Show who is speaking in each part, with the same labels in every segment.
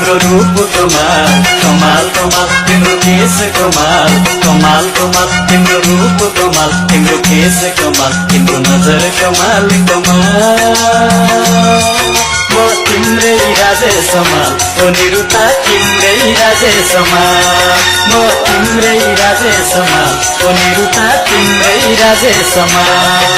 Speaker 1: तिम्रो रूप कमाल कमाल कमाल तिम्रो केस कमाल कमाल कमाल तिम्रो रूप कमाल तिम्रो केस कमाल तिम्रो नजर कमाल कमाल म तिम्रै राजे समाल ओ निरुता तिम्रै राजे समाल म तिम्रै राजे समाल ओ निरुता तिम्रै राजे समाल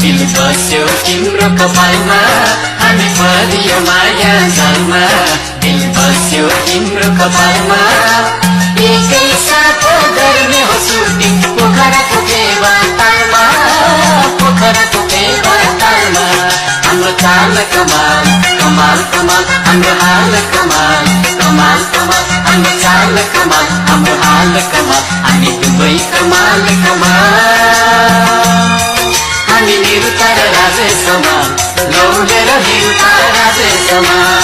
Speaker 1: दिल बस्यो तिम्रो कपालमा हामी परियो माया जालमा दिल बस्यो तिम्रो कपालमा एकै साथ गर्ने हो सुटिङ पोखराको फेवातालमा पोखराको फेवातालमा हाम्रो चाल कमाल कमाल कमाल हाम्रो हाल कमाल कमाल कमाल हाम्रो चाल कमाल हाम्रो हाल कमाल हामी दुवै कमाल कमाल हामी निरुता र राजे समान लौडेर हिउँका राजे समान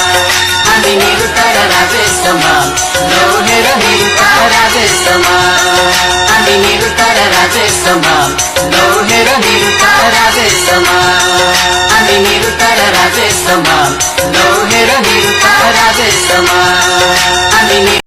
Speaker 1: हामी निरुता र राजे समान लौडेर हिउँका राजे समान हामी निरुता र राजे समान लौडेर हिउँका राजे समान हामी निरुता र राजे समान लौडेर हिउँका राजे समान हामी